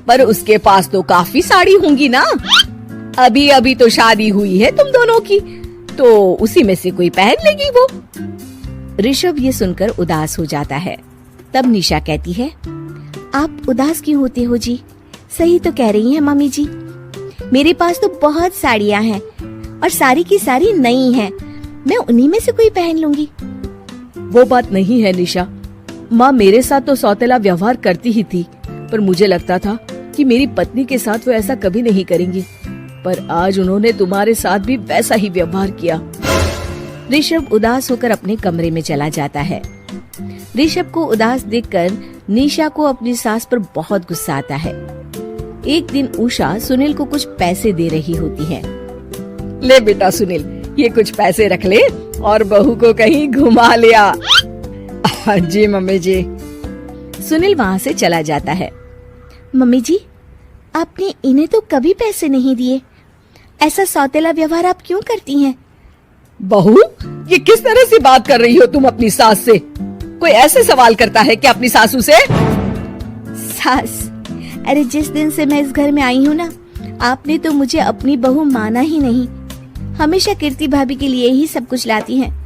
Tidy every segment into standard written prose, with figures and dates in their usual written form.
पर उसके पास तो काफी साड़ी होंगी ना। अभी अभी तो शादी हुई है तुम दोनों की, तो उसी में से कोई पहन लेगी वो। ऋषभ ये सुनकर उदास हो जाता है। तब निशा कहती है, आप उदास क्यों होते हो जी? सही तो कह रही हैं मम्मी जी, मेरे पास तो बहुत साड़ियाँ हैं और सारी की सारी नई हैं। मैं उन्हीं में से कोई पहन लूंगी। वो बात नहीं है निशा, माँ मेरे साथ तो सौतेला व्यवहार करती ही थी, पर मुझे लगता था कि मेरी पत्नी के साथ वो ऐसा कभी नहीं करेंगी, पर आज उन्होंने तुम्हारे साथ भी वैसा ही व्यवहार किया। ऋषभ उदास होकर अपने कमरे में चला जाता है। ऋषभ को उदास देखकर निशा को अपनी सास पर बहुत गुस्सा आता है। एक दिन उषा सुनील को कुछ पैसे दे रही होती है। ले बेटा सुनील, ये कुछ पैसे रख ले और बहू को कहीं घुमा लिया। जी मम्मी जी। सुनील वहाँ से चला जाता है। मम्मी जी, आपने इन्हें तो कभी पैसे नहीं दिए, ऐसा सौतेला व्यवहार आप क्यों करती हैं? बहू, ये किस तरह से बात कर रही हो तुम अपनी सास से? कोई ऐसे सवाल करता है कि अपनी सासू से? सास, अरे जिस दिन से मैं इस घर में आई हूँ ना, आपने तो मुझे अपनी बहू माना ही नहीं। हमेशा कीर्ति भाभी के लिए ही सब कुछ लाती हैं।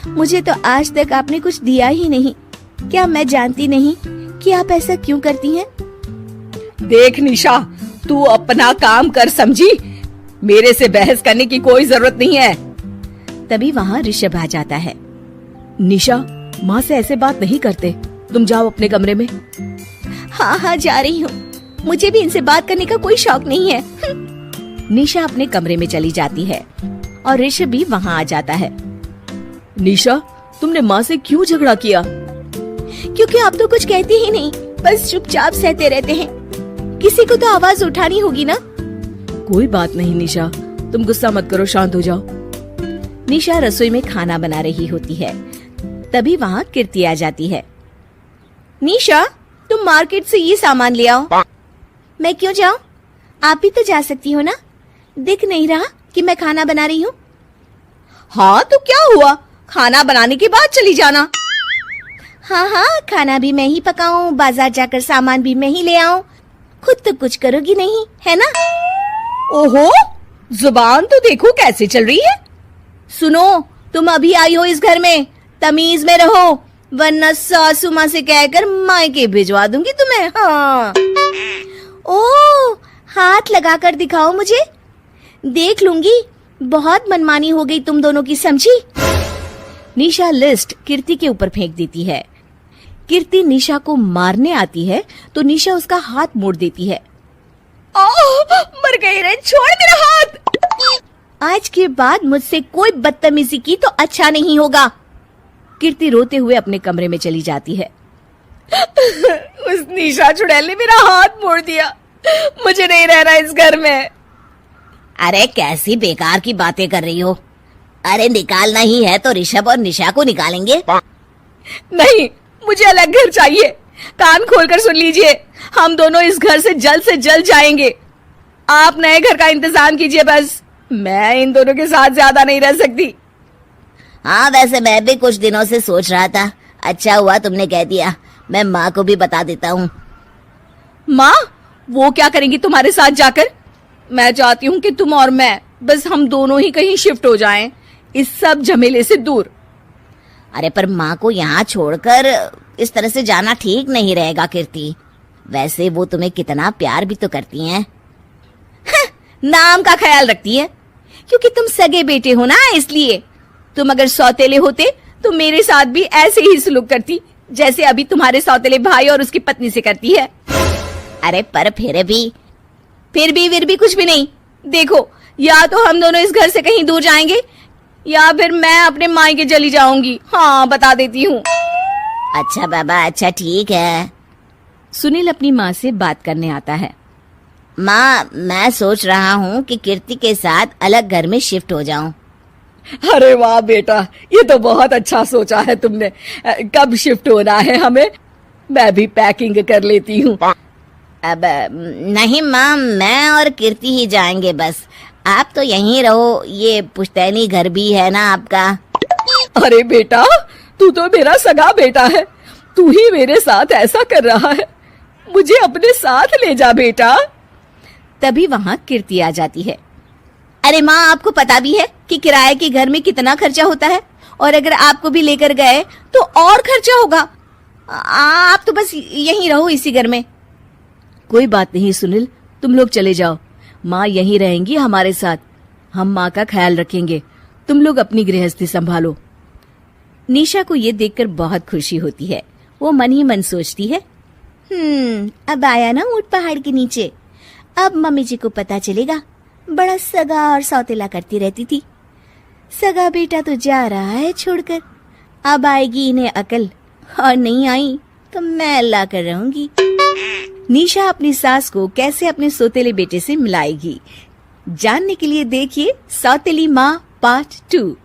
मुझे तो आज तक आपने कुछ दिया ही नहीं। क्या मैं जानती नहीं कि आप ऐसा क्यों करती हैं? देख निशा, तू अपना काम कर समझी, मेरे से बहस करने की कोई जरूरत नहीं है। तभी वहाँ ऋषभ आ जाता है। निशा, माँ से ऐसे बात नहीं करते, तुम जाओ अपने कमरे में। हाँ हाँ जा रही हूँ, मुझे भी इनसे बात करने का कोई शौक नहीं है। निशा अपने कमरे में चली जाती है और ऋषभ भी वहाँ आ जाता है। निशा, तुमने माँ से क्यों झगड़ा किया? क्योंकि आप तो कुछ कहते ही नहीं, बस चुपचाप सहते रहते हैं। किसी को तो आवाज उठानी होगी ना। कोई बात नहीं निशा, तुम गुस्सा मत करो, शांत हो जाओ। निशा रसोई में खाना बना रही होती है। तभी वहाँ कीर्ति आ जाती है। निशा, तुम मार्केट से ये सामान ले आओ। मैं क्यों जाऊँ? आप भी तो जा सकती हो ना। दिख नहीं रहा कि मैं खाना बना रही हूँ? हाँ तो क्या हुआ, खाना बनाने के बाद चली जाना। हाँ हाँ, खाना भी मैं ही पकाऊं, बाजार जाकर सामान भी मैं ही ले आऊं। खुद तो कुछ करोगी नहीं, है ना? ओहो, जुबान तो देखो कैसे चल रही है। सुनो, तुम अभी आई हो इस घर में, तमीज में रहो, वरना सासू माँ से कहकर मायके भिजवा दूंगी तुम्हें। हाँ। ओह, हाथ लगाकर दिखाओ मुझे, देख लूंगी। बहुत मनमानी हो गई तुम दोनों की, समझी? निशा लिस्ट कीर्ति के ऊपर फेंक देती है। कीर्ति निशा को मारने आती है तो निशा उसका हाथ मोड़ देती है। मर गई रे, छोड़ मेरा हाथ। आज के बाद मुझसे कोई बदतमीजी की तो अच्छा नहीं होगा। कीर्ति रोते हुए अपने कमरे में चली जाती है। उस निशा चुड़ैल ने मेरा हाथ मोड़ दिया, मुझे नहीं रहना इस घर में। अरे कैसी बेकार की बातें कर रही हो? अरे निकालना ही है तो ऋषभ और निशा को निकालेंगे। नहीं, मुझे अलग घर चाहिए। कान खोलकर सुन लीजिए, हम दोनों इस घर से जल्द जाएंगे। आप नए घर का इंतजाम कीजिए बस। मैं इन दोनों के साथ ज्यादा नहीं रह सकती। हाँ, वैसे मैं भी कुछ दिनों से सोच रहा था। अच्छा हुआ तुमने कह दिया, मैं माँ को भी बता देता हूँ। माँ, वो क्या करेंगी तुम्हारे साथ जाकर? मैं चाहती हूँ कि तुम और मैं, बस हम दोनों ही कहीं शिफ्ट हो जाएं, इस सब झमेले से दूर। अरे पर माँ को यहाँ छोड़कर इस तरह से जाना ठीक नहीं रहेगा कीर्ति। वैसे वो तुम्हें कितना प्यार भी तो करती हैं। नाम का ख्याल रखती है, क्योंकि तुम सगे बेटे हो ना, इसलिए। तुम अगर सौतेले होते तो मेरे साथ भी ऐसे ही सलूक करती, जैसे अभी तुम्हारे सौतेले भाई और उसकी पत्नी से करती है। अरे पर फिर भी कुछ भी नहीं। देखो, या तो हम दोनों इस घर से कहीं दूर जाएंगे, या फिर मैं अपने मायके चली जाऊंगी। हाँ, बता देती हूँ। अच्छा बाबा, अच्छा ठीक है। सुनील अपनी माँ से बात करने आता है। माँ, मैं सोच रहा हूँ कि कीर्ति के साथ अलग घर में शिफ्ट हो जाऊं। अरे वाह बेटा, ये तो बहुत अच्छा सोचा है तुमने। कब शिफ्ट होना है हमें? मैं भी पैकिंग कर लेती हूँ। अब नहीं माँ, मैं और कीर्ति ही जाएंगे बस। आप तो यहीं रहो, ये पुश्तैनी घर भी है ना आपका। अरे बेटा, तू तो मेरा सगा बेटा है, तू ही मेरे साथ ऐसा कर रहा है, मुझे अपने साथ ले जा बेटा। तभी वहां कीर्ति आ जाती है। अरे माँ, आपको पता भी है कि किराए के घर में कितना खर्चा होता है, और अगर आपको भी लेकर गए तो और खर्चा होगा। आप तो बस यहीं रहो इसी घर में। कोई बात नहीं सुनील, तुम लोग चले जाओ, माँ यहीं रहेंगी हमारे साथ, हम माँ का ख्याल रखेंगे, तुम लोग अपनी गृहस्थी संभालो। निशा को ये देखकर बहुत खुशी होती है। वो मन ही मन सोचती है, अब आया ना ऊंट पहाड़ के नीचे, अब मम्मी जी को पता चलेगा। बड़ा सगा और सौतेला करती रहती थी, सगा बेटा तो जा रहा है छोड़कर, अब आएगी इन्हें अकल, और नहीं आई तो मैं अल्लाह कर रहूंगी। निशा अपनी सास को कैसे अपने सौतेले बेटे से मिलाएगी, जानने के लिए देखिए सौतेली माँ पार्ट 2।